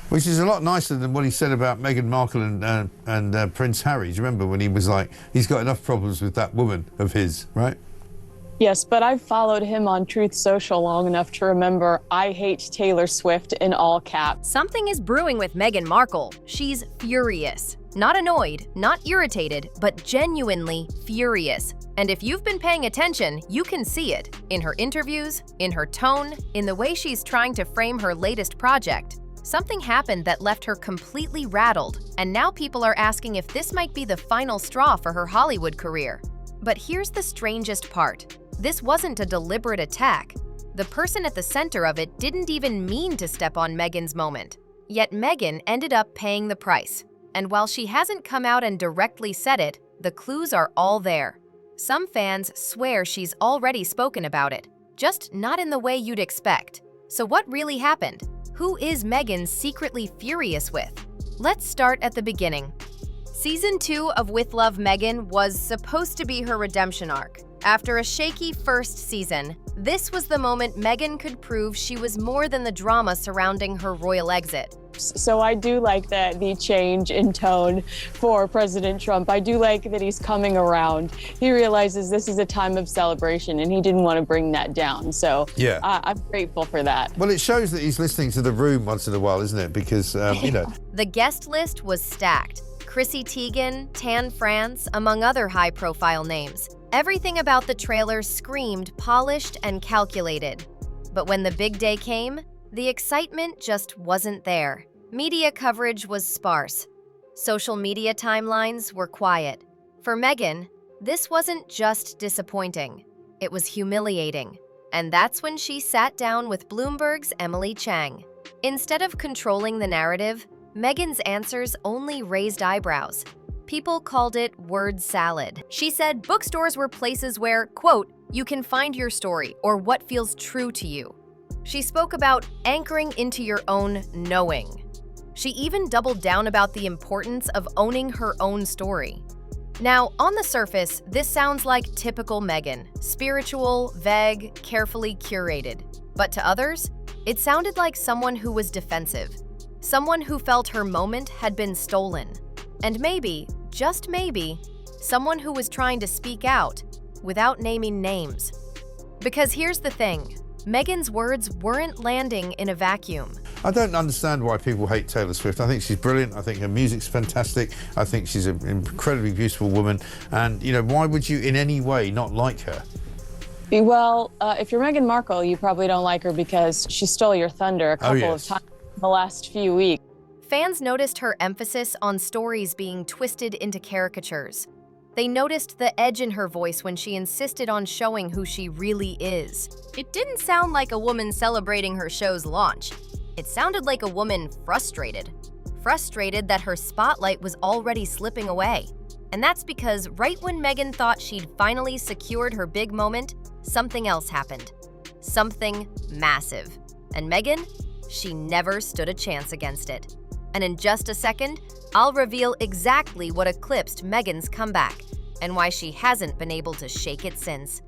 Which is a lot nicer than what he said about Meghan Markle and Prince Harry. Do you remember when he was like, he's got enough problems with that woman of his, right? Yes, but I've followed him on Truth Social long enough to remember I hate Taylor Swift in all caps. Something is brewing with Meghan Markle. She's furious. Not annoyed, not irritated, but genuinely furious. And if you've been paying attention, you can see it in her interviews, in her tone, in the way she's trying to frame her latest project. Something happened that left her completely rattled, and now people are asking if this might be the final straw for her Hollywood career. But here's the strangest part. This wasn't a deliberate attack. The person at the center of it didn't even mean to step on Meghan's moment. Yet Meghan ended up paying the price. And while she hasn't come out and directly said it, the clues are all there. Some fans swear she's already spoken about it, just not in the way you'd expect. So what really happened? Who is Meghan secretly furious with? Let's start at the beginning. Season 2 of With Love Meghan was supposed to be her redemption arc. After a shaky first season, this was the moment Meghan could prove she was more than the drama surrounding her royal exit. So I do like the change in tone for President Trump. I do like that he's coming around. He realizes this is a time of celebration and he didn't want to bring that down. So yeah, I'm grateful for that. Well, it shows that he's listening to The Room once in a while, isn't it? Because, you know. The guest list was stacked. Chrissy Teigen, Tan France, among other high-profile names. Everything about the trailer screamed polished and calculated. But when the big day came, the excitement just wasn't there. Media coverage was sparse. Social media timelines were quiet. For Meghan, this wasn't just disappointing. It was humiliating. And that's when she sat down with Bloomberg's Emily Chang. Instead of controlling the narrative, Meghan's answers only raised eyebrows. People called it word salad. She said bookstores were places where, quote, you can find your story or what feels true to you. She spoke about anchoring into your own knowing. She even doubled down about the importance of owning her own story. Now, on the surface, this sounds like typical Meghan, spiritual, vague, carefully curated. But to others, it sounded like someone who was defensive. Someone who felt her moment had been stolen. And maybe, just maybe, someone who was trying to speak out without naming names. Because here's the thing, Meghan's words weren't landing in a vacuum. I don't understand why people hate Taylor Swift. I think she's brilliant. I think her music's fantastic. I think she's an incredibly beautiful woman. And, you know, why would you in any way not like her? Well, if you're Meghan Markle, you probably don't like her because she stole your thunder a couple of times in the last few weeks. Fans noticed her emphasis on stories being twisted into caricatures. They noticed the edge in her voice when she insisted on showing who she really is. It didn't sound like a woman celebrating her show's launch. It sounded like a woman frustrated. Frustrated that her spotlight was already slipping away. And that's because right when Meghan thought she'd finally secured her big moment, something else happened. Something massive. And Meghan, she never stood a chance against it. And in just a second, I'll reveal exactly what eclipsed Meghan's comeback and why she hasn't been able to shake it since.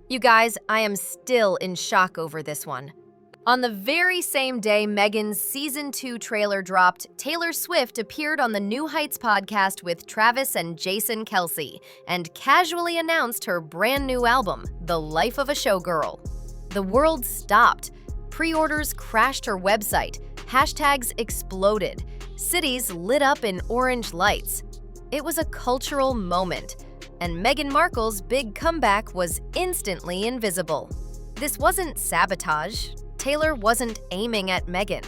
You guys, I am still in shock over this one. On the very same day Meghan's Season 2 trailer dropped, Taylor Swift appeared on the New Heights podcast with Travis and Jason Kelce and casually announced her brand new album, The Life of a Showgirl. The world stopped. Pre-orders crashed her website. Hashtags exploded. Cities lit up in orange lights. It was a cultural moment, and Meghan Markle's big comeback was instantly invisible. This wasn't sabotage. Taylor wasn't aiming at Meghan,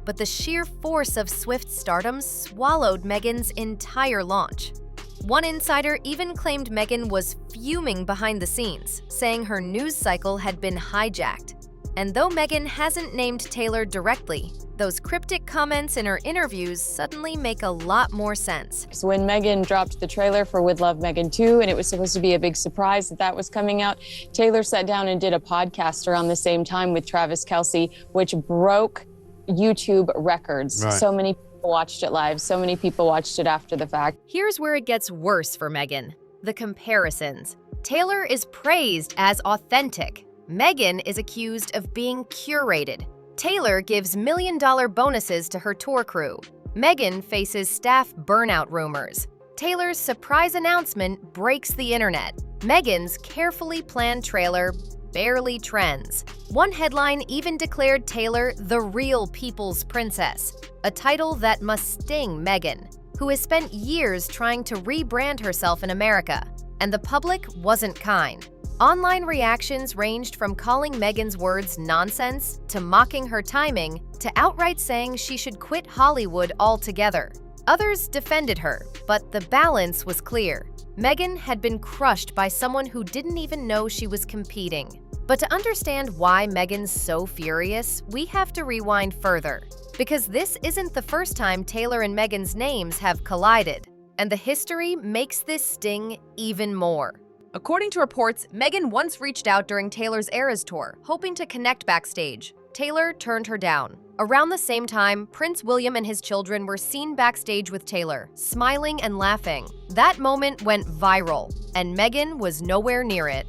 but the sheer force of Swift's stardom swallowed Meghan's entire launch. One insider even claimed Meghan was fuming behind the scenes, saying her news cycle had been hijacked. And though Meghan hasn't named Taylor directly, those cryptic comments in her interviews suddenly make a lot more sense. So when Meghan dropped the trailer for With Love Meghan 2, and it was supposed to be a big surprise that was coming out, Taylor sat down and did a podcast around the same time with Travis Kelce, which broke YouTube records. Right. So many people watched it live. So many people watched it after the fact. Here's where it gets worse for Meghan. The comparisons. Taylor is praised as authentic. Meghan is accused of being curated. Taylor gives million-dollar bonuses to her tour crew. Meghan faces staff burnout rumors. Taylor's surprise announcement breaks the internet. Meghan's carefully planned trailer barely trends. One headline even declared Taylor the real people's princess, a title that must sting Meghan, who has spent years trying to rebrand herself in America. And the public wasn't kind. Online reactions ranged from calling Meghan's words nonsense to mocking her timing to outright saying she should quit Hollywood altogether. Others defended her, but the balance was clear. Meghan had been crushed by someone who didn't even know she was competing. But to understand why Meghan's so furious, we have to rewind further. Because this isn't the first time Taylor and Meghan's names have collided. And the history makes this sting even more. According to reports, Meghan once reached out during Taylor's Eras tour, hoping to connect backstage. Taylor turned her down. Around the same time, Prince William and his children were seen backstage with Taylor, smiling and laughing. That moment went viral, and Meghan was nowhere near it.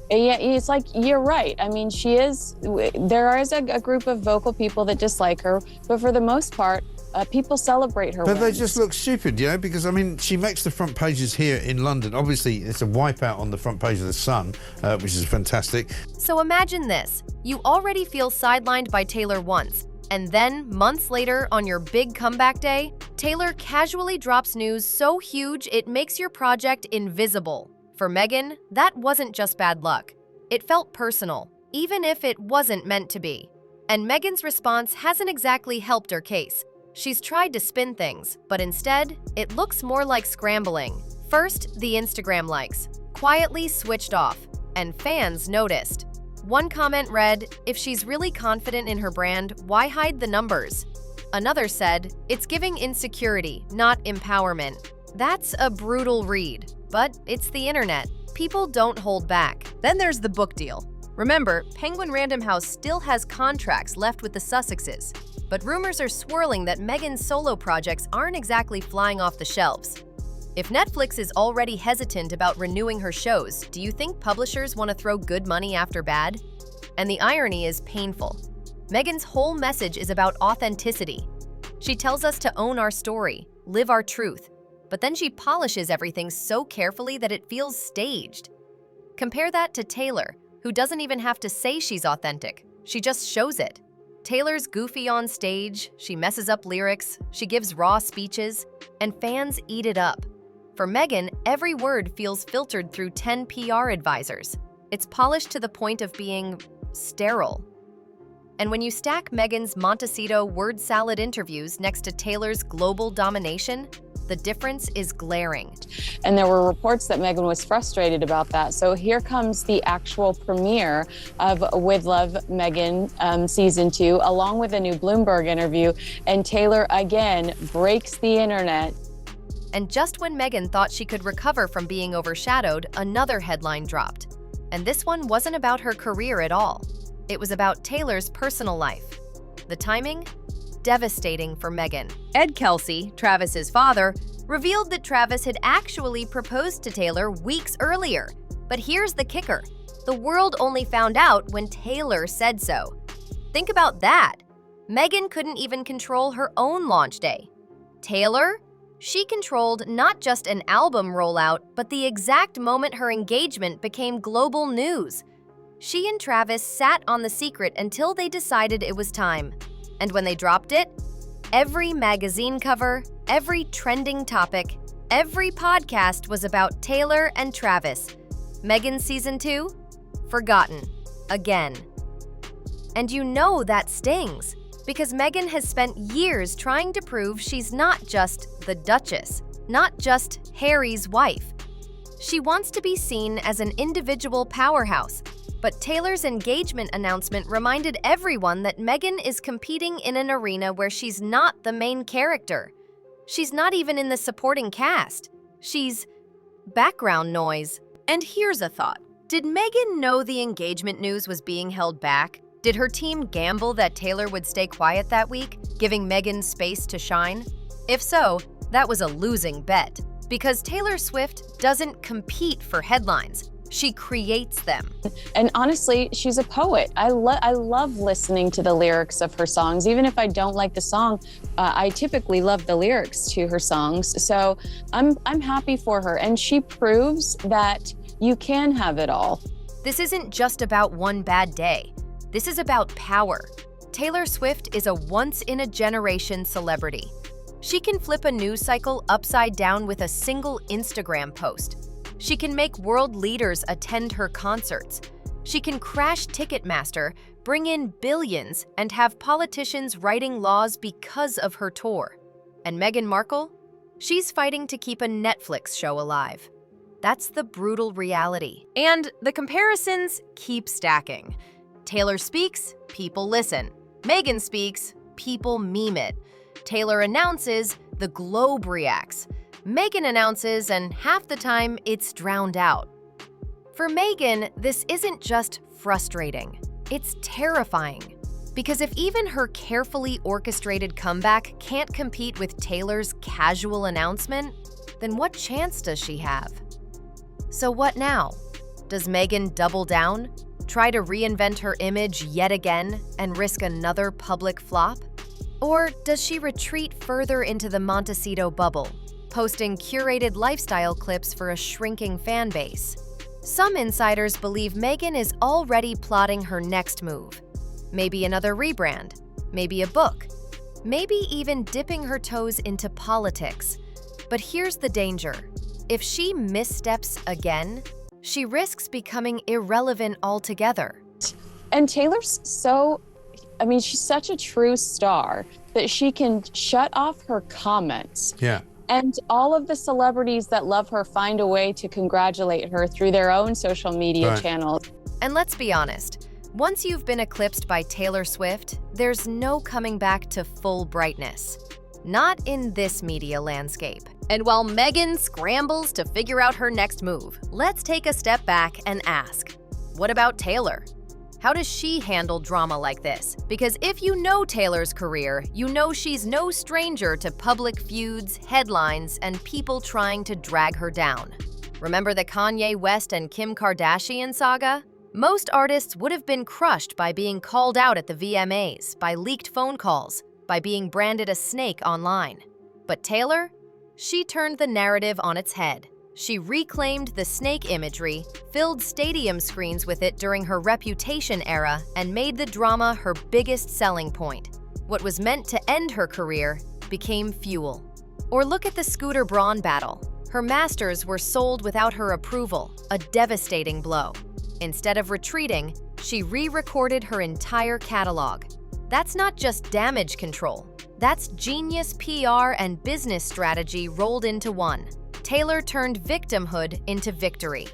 Yeah, it's like, you're right. I mean, there is a group of vocal people that dislike her, but for the most part, people celebrate her But wins. they just look stupid, you know, because, I mean, she makes the front pages here in London. Obviously, it's a wipeout on the front page of The Sun, which is fantastic. So imagine this. You already feel sidelined by Taylor once, and then, months later, on your big comeback day, Taylor casually drops news so huge it makes your project invisible. For Meghan, that wasn't just bad luck. It felt personal, even if it wasn't meant to be. And Meghan's response hasn't exactly helped her case. She's tried to spin things, but instead, it looks more like scrambling. First, the Instagram likes, quietly switched off, and fans noticed. One comment read, "If she's really confident in her brand, why hide the numbers?" Another said, "It's giving insecurity, not empowerment." That's a brutal read, but it's the internet. People don't hold back. Then there's the book deal. Remember, Penguin Random House still has contracts left with the Sussexes, but rumors are swirling that Meghan's solo projects aren't exactly flying off the shelves. If Netflix is already hesitant about renewing her shows, do you think publishers want to throw good money after bad? And the irony is painful. Meghan's whole message is about authenticity. She tells us to own our story, live our truth, but then she polishes everything so carefully that it feels staged. Compare that to Taylor, who doesn't even have to say she's authentic. She just shows it. Taylor's goofy on stage, she messes up lyrics, she gives raw speeches, and fans eat it up. For Meghan, every word feels filtered through 10 PR advisors. It's polished to the point of being sterile. And when you stack Meghan's Montecito word salad interviews next to Taylor's global domination, the difference is glaring. And there were reports that Meghan was frustrated about that. So here comes the actual premiere of With Love, Meghan Season 2, along with a new Bloomberg interview. And Taylor, again, breaks the internet. And just when Meghan thought she could recover from being overshadowed, another headline dropped. And this one wasn't about her career at all. It was about Taylor's personal life. The timing? Devastating for Meghan. Ed Kelsey, Travis's father, revealed that Travis had actually proposed to Taylor weeks earlier. But here's the kicker. The world only found out when Taylor said so. Think about that. Meghan couldn't even control her own launch day. Taylor? She controlled not just an album rollout, but the exact moment her engagement became global news. She and Travis sat on the secret until they decided it was time. And when they dropped it, every magazine cover, every trending topic, every podcast was about Taylor and Travis. Meghan Season 2? Forgotten. Again. And you know that stings, because Meghan has spent years trying to prove she's not just the Duchess, not just Harry's wife. She wants to be seen as an individual powerhouse, but Taylor's engagement announcement reminded everyone that Meghan is competing in an arena where she's not the main character. She's not even in the supporting cast. She's background noise. And here's a thought. Did Meghan know the engagement news was being held back? Did her team gamble that Taylor would stay quiet that week, giving Meghan space to shine? If so, that was a losing bet, because Taylor Swift doesn't compete for headlines. She creates them. And honestly, she's a poet. I love listening to the lyrics of her songs. Even if I don't like the song, I typically love the lyrics to her songs. So I'm happy for her. And she proves that you can have it all. This isn't just about one bad day. This is about power. Taylor Swift is a once-in-a-generation celebrity. She can flip a news cycle upside down with a single Instagram post. She can make world leaders attend her concerts. She can crash Ticketmaster, bring in billions, and have politicians writing laws because of her tour. And Meghan Markle? She's fighting to keep a Netflix show alive. That's the brutal reality. And the comparisons keep stacking. Taylor speaks, people listen. Meghan speaks, people meme it. Taylor announces, the globe reacts. Meghan announces, and half the time, it's drowned out. For Meghan, this isn't just frustrating. It's terrifying. Because if even her carefully orchestrated comeback can't compete with Taylor's casual announcement, then what chance does she have? So what now? Does Meghan double down? Try to reinvent her image yet again and risk another public flop? Or does she retreat further into the Montecito bubble, posting curated lifestyle clips for a shrinking fan base? Some insiders believe Meghan is already plotting her next move. Maybe another rebrand, maybe a book, maybe even dipping her toes into politics. But here's the danger. If she missteps again, she risks becoming irrelevant altogether. And Taylor's she's such a true star that she can shut off her comments. Yeah. And all of the celebrities that love her find a way to congratulate her through their own social media channels. And let's be honest, once you've been eclipsed by Taylor Swift, there's no coming back to full brightness. Not in this media landscape. And while Meghan scrambles to figure out her next move, let's take a step back and ask, what about Taylor? How does she handle drama like this? Because if you know Taylor's career, you know she's no stranger to public feuds, headlines, and people trying to drag her down. Remember the Kanye West and Kim Kardashian saga? Most artists would have been crushed by being called out at the VMAs, by leaked phone calls, by being branded a snake online. But Taylor? She turned the narrative on its head. She reclaimed the snake imagery, filled stadium screens with it during her Reputation era, and made the drama her biggest selling point. What was meant to end her career became fuel. Or look at the Scooter Braun battle. Her masters were sold without her approval, a devastating blow. Instead of retreating, she re-recorded her entire catalog. That's not just damage control. That's genius PR and business strategy rolled into one. Taylor turned victimhood into victory.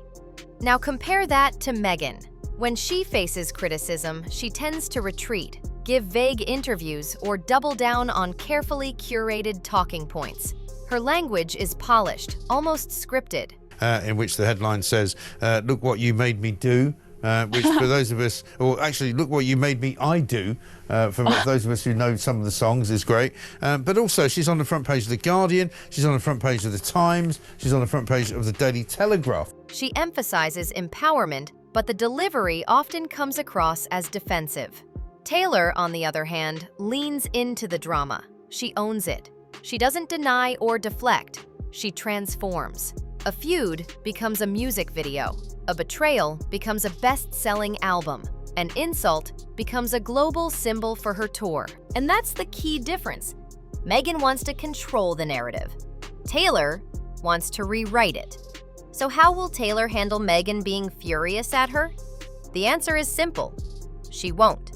Now compare that to Meghan. When she faces criticism, she tends to retreat, give vague interviews, or double down on carefully curated talking points. Her language is polished, almost scripted. In which the headline says, look what you made me do, which for those of us, or actually, look what you made me I do, for those of us who know some of the songs, is great. But also, she's on the front page of The Guardian, she's on the front page of The Times, she's on the front page of The Daily Telegraph. She emphasizes empowerment, but the delivery often comes across as defensive. Taylor, on the other hand, leans into the drama. She owns it. She doesn't deny or deflect. She transforms. A feud becomes a music video. A betrayal becomes a best-selling album. An insult becomes a global symbol for her tour. And that's the key difference. Meghan wants to control the narrative. Taylor wants to rewrite it. So how will Taylor handle Meghan being furious at her? The answer is simple. She won't.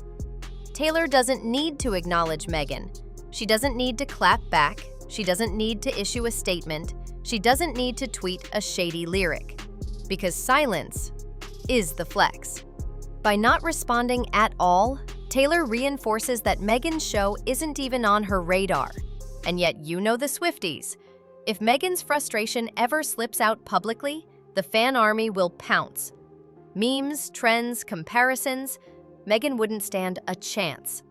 Taylor doesn't need to acknowledge Meghan. She doesn't need to clap back. She doesn't need to issue a statement. She doesn't need to tweet a shady lyric. Because silence is the flex. By not responding at all, Taylor reinforces that Meghan's show isn't even on her radar. And yet you know the Swifties. If Meghan's frustration ever slips out publicly, the fan army will pounce. Memes, trends, comparisons, Meghan wouldn't stand a chance.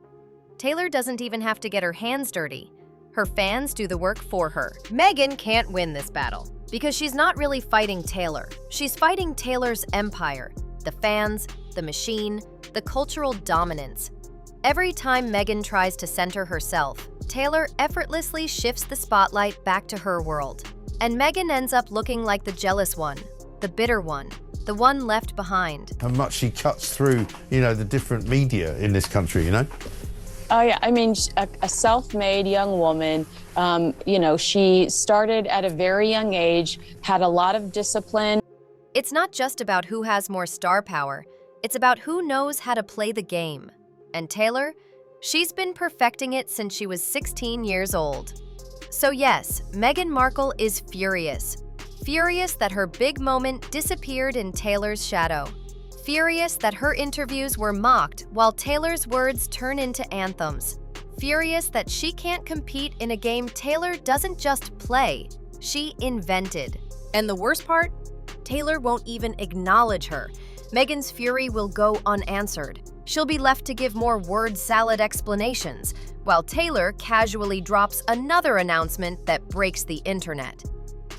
Taylor doesn't even have to get her hands dirty. Her fans do the work for her. Meghan can't win this battle because she's not really fighting Taylor. She's fighting Taylor's empire, the fans, the machine, the cultural dominance. Every time Meghan tries to center herself, Taylor effortlessly shifts the spotlight back to her world. And Meghan ends up looking like the jealous one, the bitter one, the one left behind. How much she cuts through, the different media in this country, Oh, yeah. I mean, a self-made young woman, she started at a very young age, had a lot of discipline. It's not just about who has more star power. It's about who knows how to play the game. And Taylor, she's been perfecting it since she was 16 years old. So yes, Meghan Markle is furious. Furious that her big moment disappeared in Taylor's shadow. Furious that her interviews were mocked while Taylor's words turn into anthems. Furious that she can't compete in a game Taylor doesn't just play, she invented. And the worst part? Taylor won't even acknowledge her. Meghan's fury will go unanswered. She'll be left to give more word salad explanations, while Taylor casually drops another announcement that breaks the internet.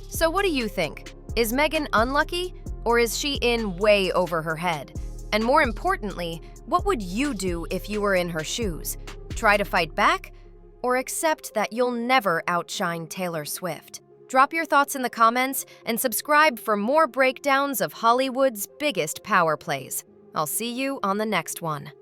So what do you think? Is Meghan unlucky, or is she in way over her head? And more importantly, what would you do if you were in her shoes? Try to fight back, or accept that you'll never outshine Taylor Swift? Drop your thoughts in the comments and subscribe for more breakdowns of Hollywood's biggest power plays. I'll see you on the next one.